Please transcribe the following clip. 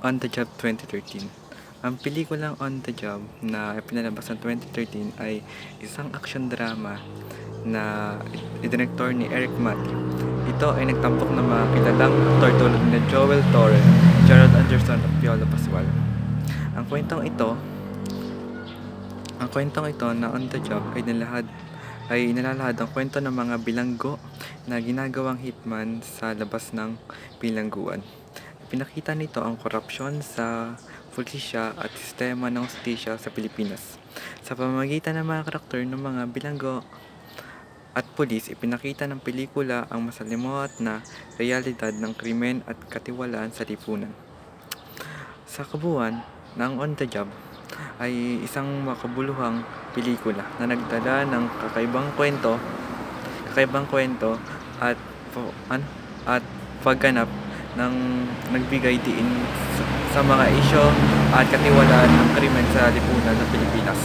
On the Job 2013. Ang pelikulang On the Job na pinalabas ng 2013 ay isang action drama na idirektor ni Eric Matthew. Ito ay nagtampok ng mga kilalang aktor tulad ni Joel Torre, Gerald Anderson at Piolo Pascual. Ang kwentong ito na On the Job ay inalalahad ang kwento ng mga bilanggo na ginagawang hitman sa labas ng bilangguan. Pinakita nito ang korupsyon sa pulisya at sistema ng hustisya sa Pilipinas. Sa pamamagitan ng mga karakter ng mga bilanggo at pulis, ipinakita ng pelikula ang masalimuot na realidad ng krimen at katiwalaan sa lipunan. Sa kabuuan, ng On the Job ay isang makabuluhang pelikula na nagdala ng kakaibang kwento at pagganap ng nagbigay diin sa mga isyo at katiwalaan ng krimen sa lipunan ng Pilipinas.